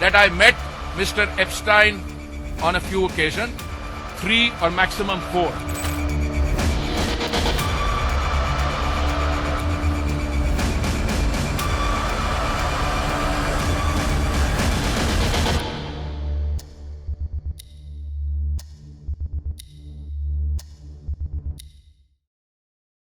that I met Mr. Epstein on a few occasions, 3 or maximum 4.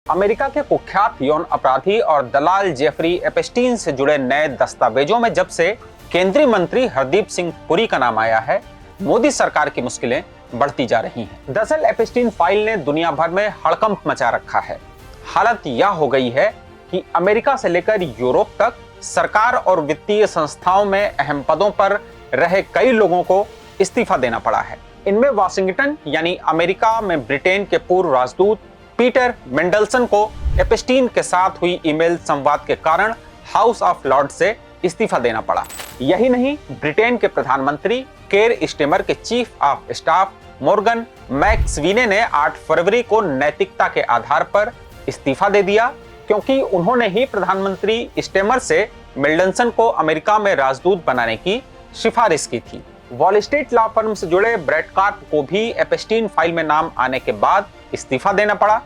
America के कुख्यात यौन अपराधी और दलाल जेफरी एप्स्टीन से जुड़े नए दस्तावेजों में जब से केंद्रीय मंत्री हरदीप सिंह पुरी का नाम आया है, मोदी सरकार की मुश्किलें बढ़ती जा रही हैं। दरअसल एप्स्टीन फाइल ने दुनिया भर में हड़कंप मचा रखा है। हालत यह हो गई है कि अमेरिका से लेकर यूरोप तक सरकार और वित्तीय संस्थाओं में अहम पदों पर रहे कई लोगों को इस्तीफा देना पड़ा है। इनमें वाशिंगटन यानी अमेरिका में ब्रिटेन के पूर्व राजदूत पीटर मेंडलसन को एप्स्टीन के साथ हुई ईमेल संवाद के कारण हाउस ऑफ लॉर्ड्स से इस्तीफा देना पड़ा। यही नहीं, ब्रिटेन के प्रधानमंत्री केर स्टेमर के चीफ ऑफ स्टाफ मॉर्गन मैक्सवीने ने 8 फरवरी को नैतिकता के आधार पर इस्तीफा दे दिया, क्योंकि उन्होंने ही प्रधानमंत्री स्टेमर से मेंडलसन को अमेरिका में राजदूत बनाने की सिफारिश की थी। वॉल स्ट्रीट लॉ फर्म से जुड़े ब्रेट कार्प को भी एप्स्टीन फाइल में नाम आने के बाद इस्तीफा देना पड़ा।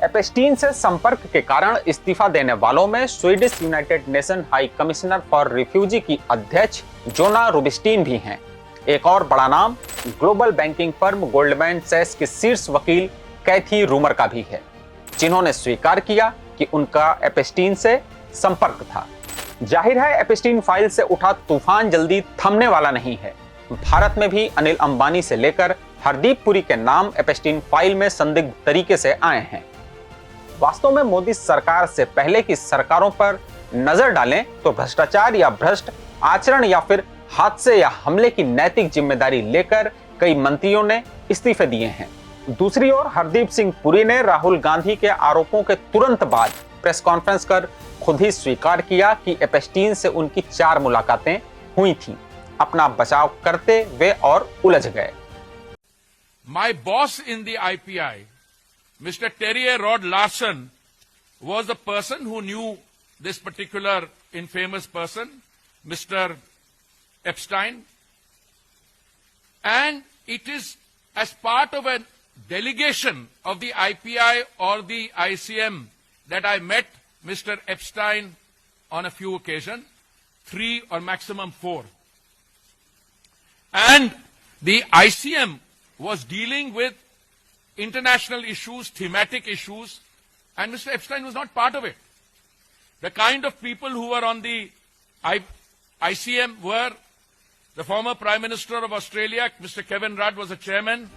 एप्स्टीन से संपर्क के कारण इस्तीफा देने वालों में Swedish United nation high commissioner for refugee की अध्यक्ष जोना रुबिस्टीन भी हैं। एक और बड़ा नाम ग्लोबल बैंकिंग फर्म गोल्डमैन सैक्स के शीर्ष वकील कैथी रूमर का भी है, जिन्होंने स्वीकार किया कि उनका एप्स्टीन से संपर्क था। जाहिर है, एप्स्टीन फाइल से उठा तूफान जल्दी थमने वाला नहीं है। भारत में भी अनिल अंबानी से लेकर हरदीप पुरी के नाम एप्स्टीन फाइल में संदिग्ध तरीके से आए हैं। वास्तव में मोदी सरकार से पहले की सरकारों पर नजर डालें तो भ्रष्टाचार या भ्रष्ट आचरण या फिर हादसे या हमले की नैतिक जिम्मेदारी लेकर कई मंत्रियों ने इस्तीफे दिए हैं। दूसरी ओर हरदीप सिंह पुरी ने राहुल गांधी के आरोपों के तुरंत बाद प्रेस कॉन्फ्रेंस कर खुद ही स्वीकार किया कि एप्स्टीन से उनकी 4 मुलाकातें हुई थीं। अपना बचाव करते वे और उलझ गए। My boss in the IPI, Mr. Terry Rod Larson, was the person who knew this particular infamous person, Mr. Epstein. And it is as part of a delegation of the IPI or the ICM that I met Mr. Epstein on a few occasions, 3 or maximum 4. And the ICM was dealing with international issues, thematic issues, and Mr. Epstein was not part of it. The kind of people who were on the ICM were the former Prime Minister of Australia, Mr. Kevin Rudd was the chairman.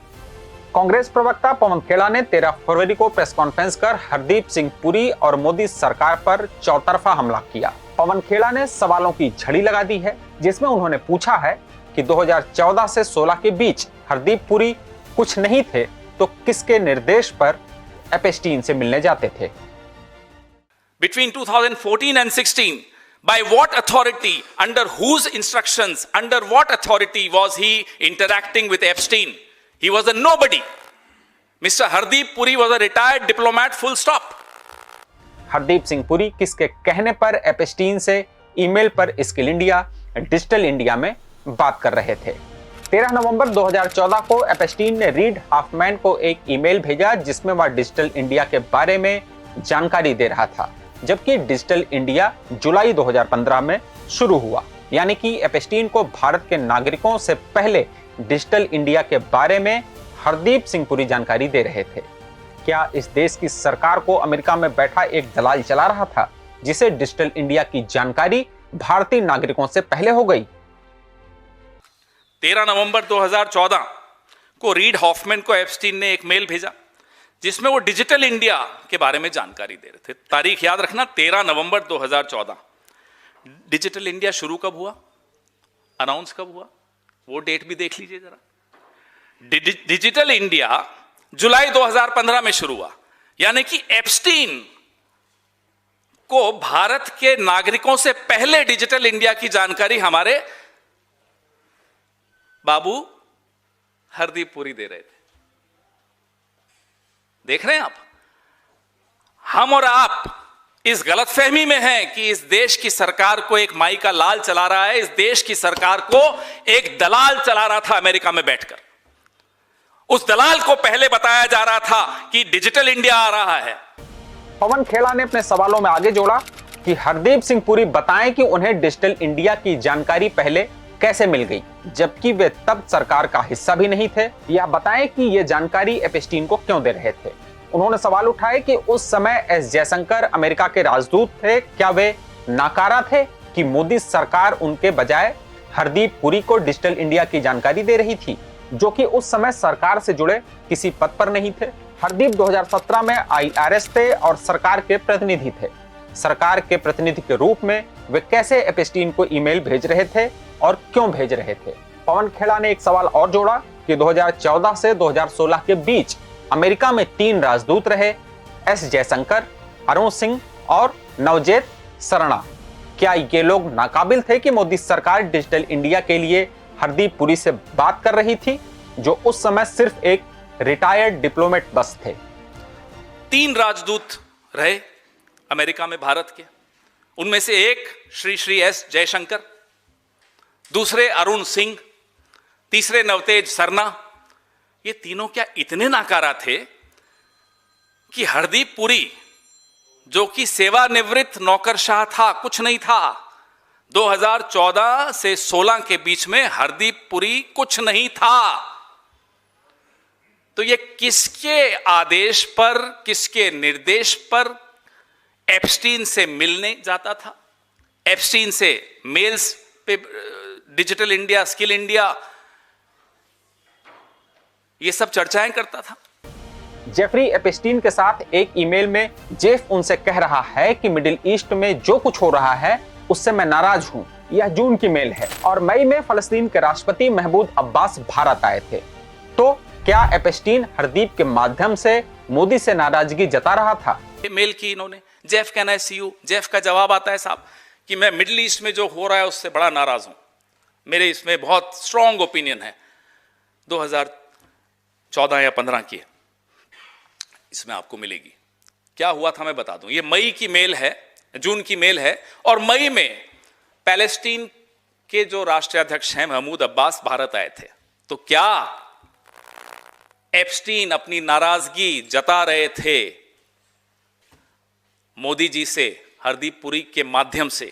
Congress प्रवक्ता पवन खेड़ा ने 13 फरवरी को press conference कर हरदीप सिंह पुरी और मोदी सरकार पर चौतरफा हमला किया। पवन खेड़ा ने सवालों की झड़ी लगा दी है, जिसमें उन्होंने पूछा है कि 2014 से 16 के बीच हरदीप पुरी कुछ नहीं थे तो किसके निर्देश पर एप्स्टीन से मिलने जाते थे। Between 2014 and 16, by what authority, under whose instructions, under what authority was he interacting with Epstein? He was a nobody. Mr. Hardeep Puri was a retired diplomat, full stop. Hardeep Singh Puri किसके कहने पर एप्स्टीन से email पर skill India, digital India में बात कर रहे थे। 13 नवंबर 2014 को एप्स्टीन ने रीड हॉफमैन को एक ईमेल भेजा, जिसमें वह डिजिटल इंडिया के बारे में जानकारी दे रहा था, जबकि डिजिटल इंडिया जुलाई 2015 में शुरू हुआ। यानी कि एप्स्टीन को भारत के नागरिकों से पहले डिजिटल इंडिया के बारे में हरदीप सिंह पुरी जानकारी दे रहे थे। क्या इस देश की सरकार को अमेरिका में बैठा एक दलाल चला रहा था, जिसे डिजिटल इंडिया की जानकारी भारतीय नागरिकों से पहले हो गई? 13 नवंबर 2014 को रीड हॉफमैन को एप्स्टीन ने एक मेल भेजा, जिसमें वो डिजिटल इंडिया के बारे में जानकारी दे रहे थे। तारीख याद रखना, 13 नवंबर 2014। डिजिटल इंडिया शुरू कब हुआ, अनाउंस कब हुआ, वो डेट भी देख लीजिए जरा। डिजिटल इंडिया जुलाई 2015 में शुरू हुआ। यानी कि एप्स्टीन को भारत के नागरिकों से पहले डिजिटल इंडिया की जानकारी हमारे बाबू हरदीप पुरी दे रहे थे। देख रहे हैं आप, हम और आप इस गलतफहमी में हैं कि इस देश की सरकार को एक माई का लाल चला रहा है। इस देश की सरकार को एक दलाल चला रहा था अमेरिका में बैठकर। उस दलाल को पहले बताया जा रहा था कि डिजिटल इंडिया आ रहा है। पवन खेड़ा ने अपने सवालों में आगे जोड़ा कि हरदीप सिंह पुरी बताएं कि उन्हें डिजिटल इंडिया की जानकारी पहले कैसे मिल गई, जबकि वे तब सरकार का हिस्सा भी नहीं थे, या बताएं कि यह जानकारी एपस्टीन को क्यों दे रहे थे। उन्होंने सवाल उठाए कि उस समय एस जयशंकर अमेरिका के राजदूत थे, क्या वे नाकारा थे कि मोदी सरकार उनके बजाय हरदीप पुरी को डिजिटल इंडिया की जानकारी दे रही थी, जो कि उस समय सरकार से जुड़े किसी पद पर नहीं थे। हरदीप 2017 में IRS थे और सरकार के प्रतिनिधि थे। सरकार के प्रतिनिधि के रूप में वे कैसे एपस्टीन को ईमेल भेज रहे थे और क्यों भेज रहे थे। पवन खेड़ा ने एक सवाल और जोड़ा कि 2014 से 2016 के बीच अमेरिका में 3 राजदूत रहे, एस जयशंकर, अरुण सिंह और नवजेत सरना। क्या ये लोग नाकाबिल थे कि मोदी सरकार डिजिटल इंडिया के लिए हरदीप पुरी से बात कर रही थी, जो उस समय सिर्फ एक रिटायर्ड डिप्लोमेट बस थे। 3 राजदूत रहे अमेरिका में भारत के। उनमें से एक श्री एस जयशंकर, दूसरे अरुण सिंह, तीसरे नवतेज सरना। ये तीनों क्या इतने नाकारा थे कि हरदीप पुरी, जो कि सेवानिवृत्त नौकरशाह था, कुछ नहीं था। 2014 से 16 के बीच में हरदीप पुरी कुछ नहीं था। तो ये किसके आदेश पर, किसके निर्देश पर एप्स्टीन से मिलने जाता था? एप्स्टीन से मेल्स पे डिजिटल इंडिया, स्किल इंडिया, ये सब चर्चाएं करता था। जेफरी एपस्टीन के साथ एक ईमेल में जेफ उनसे कह रहा है कि मिडिल ईस्ट में जो कुछ हो रहा है उससे मैं नाराज हूं। यह जून की मेल है और मई में फलस्तीन के राष्ट्रपति महमूद अब्बास भारत आए थे। तो क्या एपस्टीन हरदीप के माध्यम से मोदी से नाराजगी जता रहा था? मेल की इन्होंने, Jeff can I see you. Jeff का जवाब आता है साहब कि मैं मिडिल ईस्ट में जो हो रहा है उससे बड़ा नाराज हूं, मेरे इसमें बहुत स्ट्रॉन्ग ओपिनियन है। 2014 या 15 की इसमें आपको मिलेगी। क्या हुआ था मैं बता दूं। ये मई की मेल है, जून की मेल है, और मई में पैलेस्टीन के जो राष्ट्रीय अध्यक्ष हैं महमूद अब्बास भारत आए थे। तो क्या एप्स्टीन अपनी नाराजगी जता रहे थे मोदी जी से हरदीप पुरी के माध्यम से?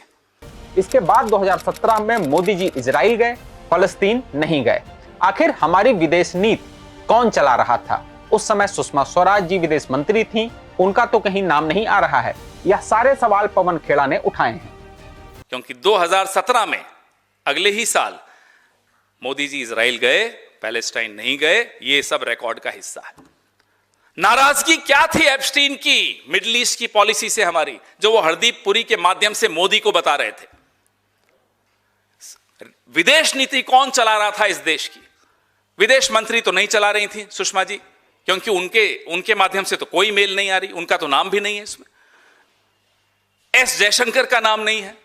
इसके बाद 2017 में मोदी जी इजराइल गए, फलस्तीन नहीं गए। आखिर हमारी विदेश नीति कौन चला रहा था? उस समय सुषमा स्वराज जी विदेश मंत्री थीं, उनका तो कहीं नाम नहीं आ रहा है। यह सारे सवाल पवन खेड़ा ने उठाए हैं। क्योंकि 2017 में, अगले ही साल, मोदी जी इजराइल गए, पैलेस्टाइन नहीं गए। ये सब रिकॉर्ड का हिस्सा है। नाराजगी क्या थी एप्स्टीन की मिडिल ईस्ट की पॉलिसी से हमारी, जो वो हरदीप पुरी के माध्यम से मोदी को बता रहे थे? विदेश नीति कौन चला रहा था इस देश की? विदेश मंत्री तो नहीं चला रही थी सुषमा जी, क्योंकि उनके माध्यम से तो कोई मेल नहीं आ रही, उनका तो नाम भी नहीं है इसमें, एस जयशंकर का नाम नहीं है।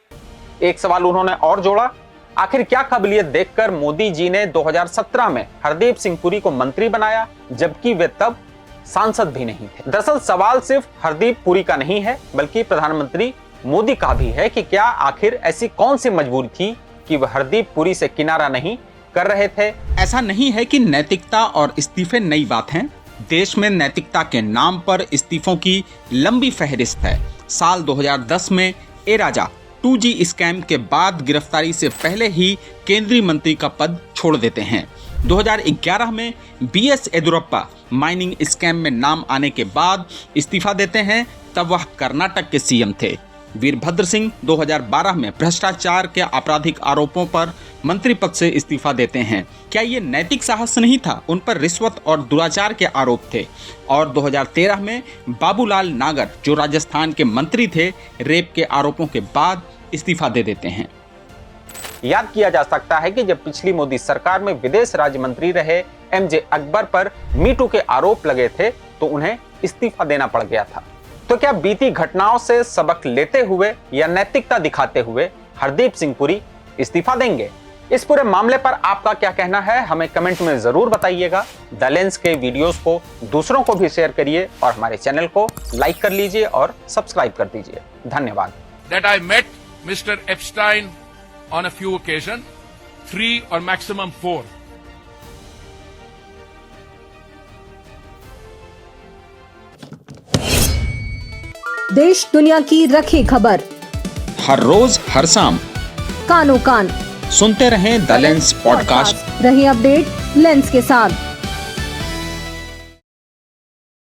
एक सवाल उन्होंने और जोड़ा, आखिर क्या काबिलियत देखकर मोदी जी ने 2017 में हरदीप सिंह पुरी को मंत्री बनाया, जबकि वे तब सांसद भी नहीं थे? दरअसल सवाल सिर्फ हरदीप पुरी का नहीं है, बल्कि प्रधानमंत्री मोदी का भी है कि क्या आखिर ऐसी कौन सी मजबूरी थी कि वह हरदीप पुरी से किनारा नहीं कर रहे थे। ऐसा नहीं है कि नैतिकता और इस्तीफे नई बात हैं। देश में नैतिकता के नाम पर इस्तीफों की लंबी फहरिस्त है। साल 2010 में ए राजा 2G स्कैम के बाद गिरफ्तारी से पहले ही केंद्रीय मंत्री का पद छोड़ देते हैं। 2011 में BS येदियुरप्पा माइनिंग स्कैम में नाम आने के बाद इस्तीफा देते हैं, तब वह कर्नाटक के CM थे। वीरभद्र सिंह 2012 में भ्रष्टाचार के आपराधिक आरोपों पर मंत्री पद से इस्तीफा देते हैं। क्या ये नैतिक साहस नहीं था? उन पर रिश्वत और दुराचार के आरोप थे। और 2013 में बाबूलाल नागर, जो राजस्थान के मंत्री थे, रेप के आरोपों के बाद इस्तीफा दे देते हैं। याद किया जा सकता है कि जब पिछली मोदी सरकार में विदेश राज्य मंत्री रहे MJ अकबर पर मीटू के आरोप लगे थे, तो उन्हें इस्तीफा देना पड़ गया था। तो क्या बीती घटनाओं से सबक लेते हुए या नैतिकता दिखाते हुए हरदीप सिंह पुरी इस्तीफा देंगे? इस पूरे मामले पर आपका क्या कहना है हमें कमेंट में जरूर बताइएगा। द लेंस के वीडियोस को दूसरों को भी शेयर करिए और हमारे चैनल को लाइक कर लीजिए और सब्सक्राइब कर दीजिए। धन्यवाद। That I met Mr. Epstein on a few occasions, 3 or maximum 4. देश दुनिया की रखी खबर हर रोज हर शाम कानो कान सुनते रहें द लेंस पॉडकास्ट। रही अपडेट लेंस के साथ।